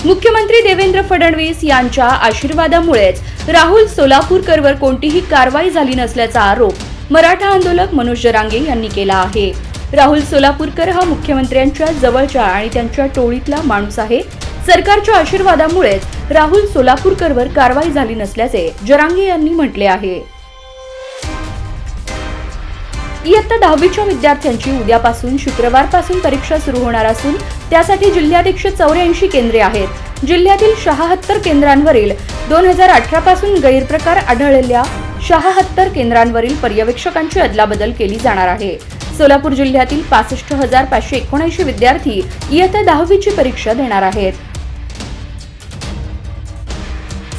मुख्यमंत्री देवेंद्र फडणवीस यांच्या आशीर्वादामुळेच राहुल सोलापूरकरवर कोणतीही कारवाई झाली नसल्याचा आरोप मराठा आंदोलक मनोज जरांगे यांनी केला आहे। राहुल सोलापूरकर हा मुख्यमंत्र्यांच्या जवळच्या आणि त्यांच्या टोळीतला माणूस आहे। सरकारच्या आशीर्वादामुळेच राहुल सोलापूरकरवर कारवाई झाली नसल्याचे जरांगे यांनी म्हटले आहे। इयत्ता 10वीच्या विद्यार्थ्यांची उद्यापासून शुक्रवारपासून परीक्षा सुरू होणार असून त्यासाठी जिल्ह्यात 184 केंद्रे आहेत। जिल्ह्यातील 76 केंद्रांवरील 2018 पासून गैरप्रकार आढळलेल्या 76 केंद्रांवरील पर्यवेक्षकांची अदलाबदल केली जाणार आहे। सोलापूर जिल्ह्यातील 65,579 विद्यार्थी इयत्ता 10वीची परीक्षा देणार आहेत।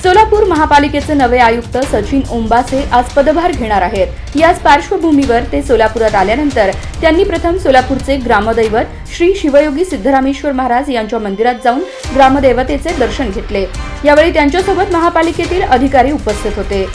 सोलापूर महापालिकेचे नवे आयुक्त सचिन ओंबासे आज पदभार घेणार आहेत। याच पार्श्वभूमीवर ते सोलापुरात आल्यानंतर त्यांनी प्रथम सोलापूरचे ग्रामदैवत श्री शिवयोगी सिद्धरामेश्वर महाराज यांच्या मंदिरात जाऊन ग्रामदेवतेचे दर्शन घेतले। यावेळी त्यांच्यासोबत महापालिकेतील अधिकारी उपस्थित होते।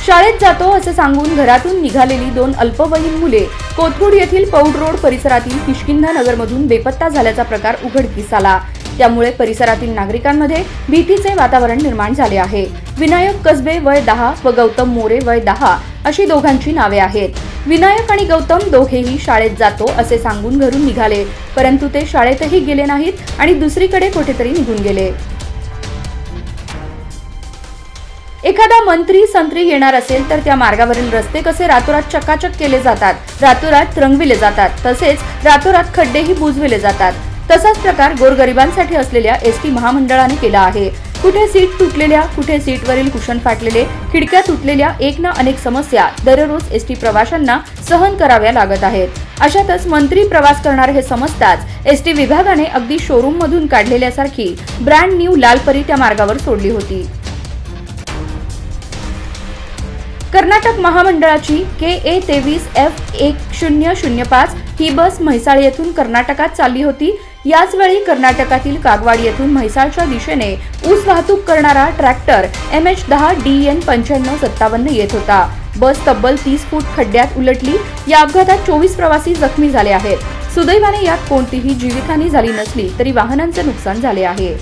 शाळेत जातो असे सांगून घरातून निघालेली 2 अल्पवयीन मुले कोथरूड येथील पौड रोड परिसरातील किष्किंधा नगरमधून बेपत्ता झाल्याचा प्रकार उघडकीस आला। त्यामुळे परिसरातील नागरिकांमध्ये भीतीचे वातावरण निर्माण झाले आहे। विनायक कसबे वय 10 व गौतम मोरे वय 10 अशी दोघांची नावे आहेत। विनायक आणि गौतम दोघेही शाळेत जातो असे सांगून घरून निघाले, परंतु ते शाळेतही गेले नाहीत आणि दुसरीकडे कुठेतरी निघून गेले। एखादा मंत्री संत्री येणार असेल तर त्या मार्गावरील रस्ते कसे रातोरात चकाचक केले जातात, रातोरात रंगविले जातात, तसेच रातोरात खड्डेही बुजविले जातात। तसाच प्रकार गोरगरिबांसाठी असलेल्या एसटी महामंडळाने केला आहे। कुठे सीट तुटलेल्या, कुठे सीटवरील कुशन फाटलेले, खिडक्या तुटलेल्या, एक ना अनेक समस्या दररोज एसटी प्रवाशांना सहन कराव्या लागत आहेत। अशातच मंत्री प्रवास करणार हे समजताच एसटी विभागाने अगदी शोरूम मधून काढलेल्यासारखी ब्रँड न्यू लालपरी त्या मार्गावर सोडली होती। कर्नाटक महामंडळाची KA 23F1005 ही बस म्हैसाळ येथून कर्नाटकात चालली होती। याच वेळी कर्नाटकातील कागवाड येथून म्हैसाळच्या दिशेने ऊस वाहतूक करणारा ट्रॅक्टर MH10 DN 9557 येत होता। बस तब्बल 30 फूट खड्ड्यात उलटली। या अपघातात 24 प्रवासी जखमी झाले आहेत। सुदैवाने यात कोणतीही जीवितहानी झाली नसली तरी वाहनांचे नुकसान झाले आहे।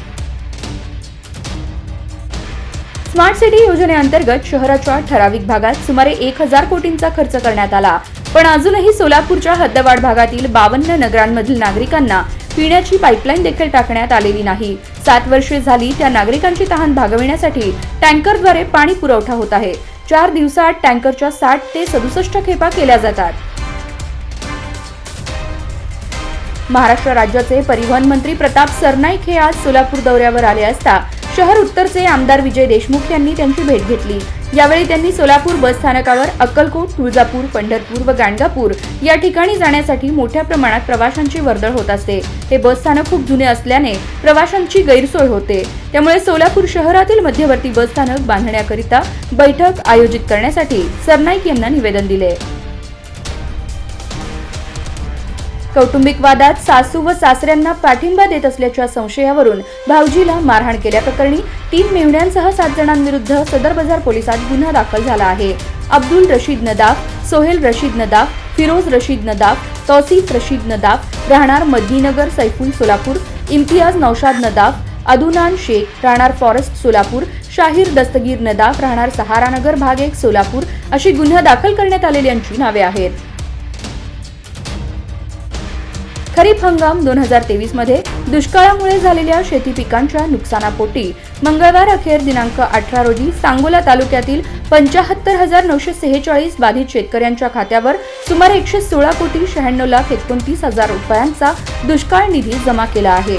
स्मार्ट सिटी योजनेअंतर्गत शहराच्या ठराविक भागात सुमारे 1000 कोटींचा खर्च करण्यात आला, पण अजूनही सोलापूरच्या हद्दवाढ भागातील 52 नगरांमधील नागरिकांना पिण्याची पाईपलाईन देखील टाकण्यात आलेली नाही। 7 वर्षे झाली त्या नागरिकांची तहान भागविण्यासाठी टँकरद्वारे पाणी पुरवठा होत आहे। 4 दिवसात टँकरच्या 60 ते 67 खेपा केल्या जातात। महाराष्ट्र राज्याचे परिवहन मंत्री प्रताप सरनाईक हे आज सोलापूर दौऱ्यावर आले असता शहर उत्तरचे आमदार विजय देशमुख यांनी त्यांची भेट घेतली। यावेळी त्यांनी सोलापूर बस स्थानकावर अक्कलकोट, तुळजापूर, पंढरपूर व गाणगापूर या ठिकाणी जाण्यासाठी मोठ्या प्रमाणात प्रवाशांची वर्दळ होत असते। हे बस स्थानक खूप जुने असल्याने प्रवाशांची गैरसोय होते। त्यामुळे सोलापूर शहरातील मध्यवर्ती बस स्थानक बांधण्याकरिता बैठक आयोजित करण्यासाठी सरनाईक यांना निवेदन दिले। कौटुंबिक वादात सासू व सासऱ्यांना पाठिंबा देत असल्याच्या संशयावरून भाऊजीला मारहाण केल्याप्रकरणी 3 मेहुण्यांसह 7 जणांविरुद्ध सदर बाजार पोलिसात गुन्हा दाखल झाला आहे। अब्दुल रशीद नदाफ, सोहेल रशीद नदाफ, फिरोज रशीद नदाफ, तौसीफ रशीद नदाफ राहणार मदनीनगर सैफुल सोलापूर, इम्तियाज नौशाद नदाफ, अदुनान शेख राहणार फॉरेस्ट सोलापूर, शाहीर दस्तगीर नदाफ राहणार सहारानगर भाग 1 सोलापूर अशी गुन्हा दाखल करण्यात आलेल्यांची नावे आहेत। खरीप हंगाम 2023 मध्ये दुष्काळामुळे झालेल्या शेती पिकांच्या नुकसानापोटी मंगळवार अखेर दिनांक 18 रोजी सांगोला तालुक्यातील 75,946 बाधित शेतकऱ्यांच्या खात्यावर सुमारे 116,96,29,00,000 रुपयांचा दुष्काळ निधी जमा केला आहे।